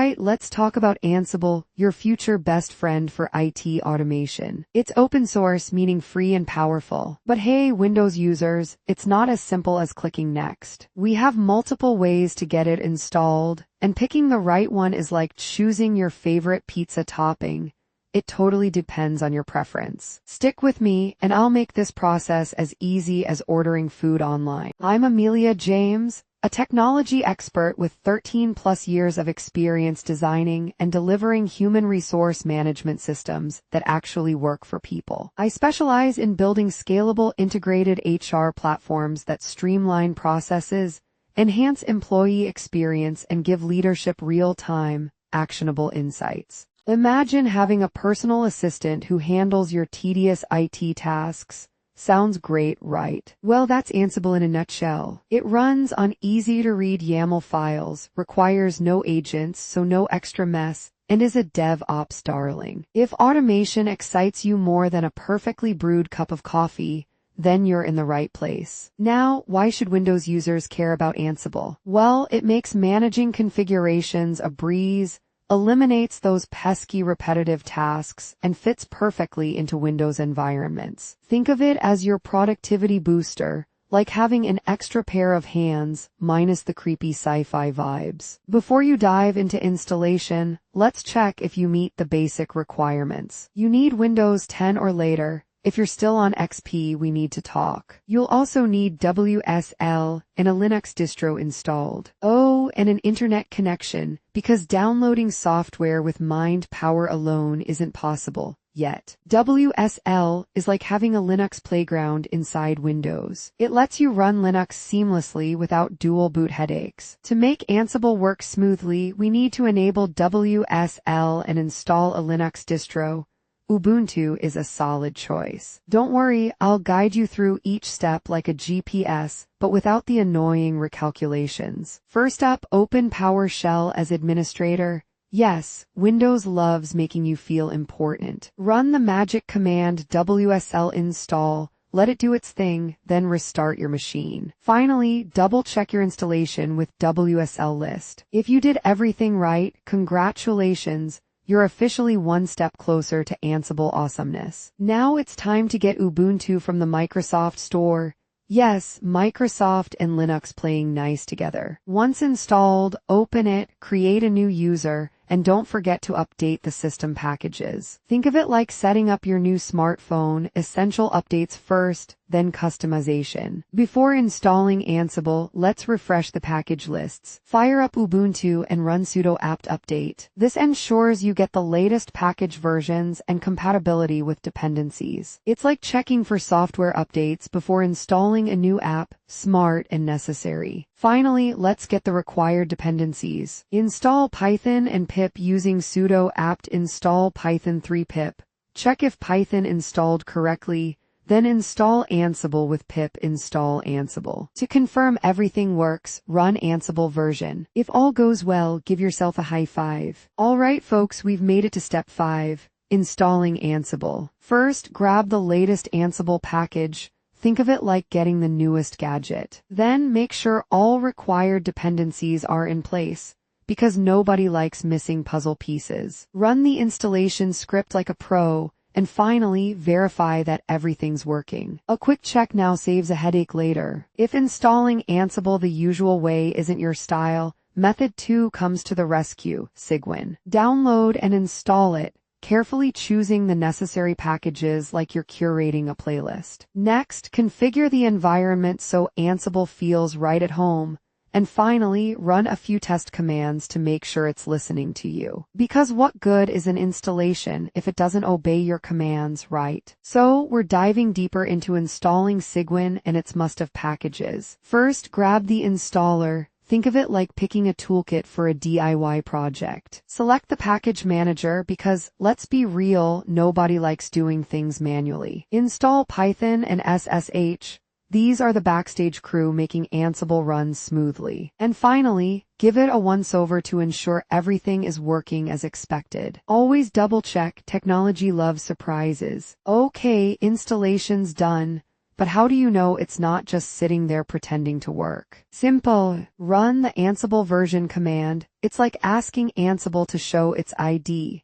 Alright, let's talk about Ansible, your future best friend for IT automation. It's open source, meaning free and powerful. But hey, Windows users, it's not as simple as clicking next. We have multiple ways to get it installed, and picking the right one is like choosing your favorite pizza topping. It totally depends on your preference. Stick with me, and I'll make this process as easy as ordering food online. I'm Amelia James, a technology expert with 13 plus years of experience designing and delivering human resource management systems that actually work for people. I specialize in building scalable integrated HR platforms that streamline processes, enhance employee experience, and give leadership real-time, actionable insights. Imagine having a personal assistant who handles your tedious IT tasks. Sounds great, right? Well, that's Ansible in a nutshell. It runs on easy-to-read YAML files, requires no agents, so no extra mess, and is a DevOps darling. If automation excites you more than a perfectly brewed cup of coffee, then you're in the right place. Now, why should Windows users care about Ansible? Well, it makes managing configurations a breeze, eliminates those pesky repetitive tasks, and fits perfectly into Windows environments. Think of it as your productivity booster, like having an extra pair of hands, minus the creepy sci-fi vibes. Before you dive into installation, let's check if you meet the basic requirements. You need Windows 10 or later. If you're still on XP, we need to talk. You'll also need WSL and a Linux distro installed. Oh, and an internet connection, because downloading software with mind power alone isn't possible yet. WSL is like having a Linux playground inside Windows. It lets you run Linux seamlessly without dual boot headaches. To make Ansible work smoothly, we need to enable WSL and install a Linux distro. Ubuntu is a solid choice. Don't worry, I'll guide you through each step like a GPS, but without the annoying recalculations. First up, open PowerShell as administrator. Yes, Windows loves making you feel important. Run the magic command WSL install, let it do its thing, then restart your machine. Finally, double-check your installation with WSL list. If you did everything right, congratulations. You're officially one step closer to Ansible awesomeness. Now it's time to get Ubuntu from the Microsoft Store. Yes, Microsoft and Linux playing nice together. Once installed, open it, create a new user, and don't forget to update the system packages. Think of it like setting up your new smartphone, essential updates first, then customization. Before installing Ansible, let's refresh the package lists. Fire up Ubuntu and run sudo apt update. This ensures you get the latest package versions and compatibility with dependencies. It's like checking for software updates before installing a new app, smart and necessary. Finally, let's get the required dependencies. Install Python and pip using sudo apt install python 3 pip. Check if Python installed correctly. Then install Ansible with pip install Ansible. To confirm everything works, run Ansible version. If all goes well, give yourself a high five. Alright folks, we've made it to step 5, installing Ansible. First, grab the latest Ansible package. Think of it like getting the newest gadget. Then make sure all required dependencies are in place, because nobody likes missing puzzle pieces. Run the installation script like a pro. And finally, verify that everything's working. A quick check now saves a headache later. If installing Ansible the usual way isn't your style, method 2 comes to the rescue, Cygwin. Download and install it, carefully choosing the necessary packages like you're curating a playlist. Next, configure the environment so Ansible feels right at home. And finally, run a few test commands to make sure it's listening to you. Because what good is an installation if it doesn't obey your commands, right? So, we're diving deeper into installing Cygwin and its must-have packages. First, grab the installer. Think of it like picking a toolkit for a DIY project. Select the package manager because, let's be real, nobody likes doing things manually. Install Python and SSH. These are the backstage crew making Ansible run smoothly. And finally, give it a once-over to ensure everything is working as expected. Always double-check, technology loves surprises. Okay, installation's done. But how do you know it's not just sitting there pretending to work? Simple. Run the Ansible version command. It's like asking Ansible to show its ID.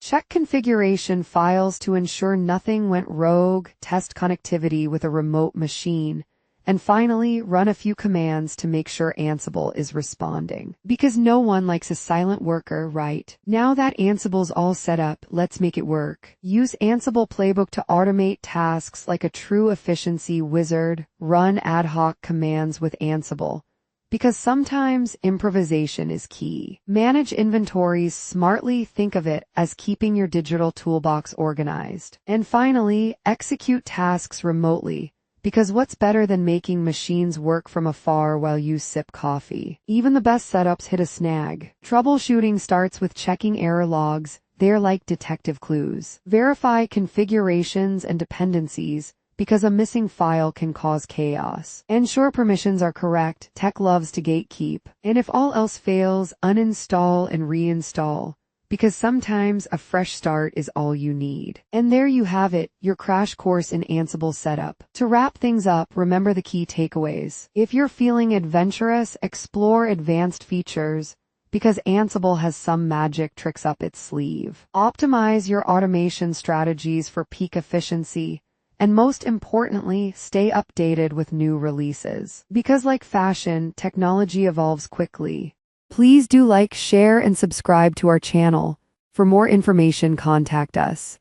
Check configuration files to ensure nothing went rogue, test connectivity with a remote machine, and finally, run a few commands to make sure Ansible is responding. Because no one likes a silent worker, right? Now that Ansible's all set up, let's make it work. Use Ansible Playbook to automate tasks like a true efficiency wizard. Run ad hoc commands with Ansible, because sometimes improvisation is key. Manage inventories smartly. Think of it as keeping your digital toolbox organized. And finally, execute tasks remotely, because what's better than making machines work from afar while you sip coffee? Even the best setups hit a snag. Troubleshooting starts with checking error logs. They're like detective clues. Verify configurations and dependencies, because a missing file can cause chaos. Ensure permissions are correct. Tech loves to gatekeep. And if all else fails, uninstall and reinstall, because sometimes a fresh start is all you need. And there you have it, your crash course in Ansible setup. To wrap things up, remember the key takeaways. If you're feeling adventurous, explore advanced features, because Ansible has some magic tricks up its sleeve. Optimize your automation strategies for peak efficiency, and most importantly, stay updated with new releases. Because like fashion, technology evolves quickly. Please do like, share, and subscribe to our channel. For more information, contact us.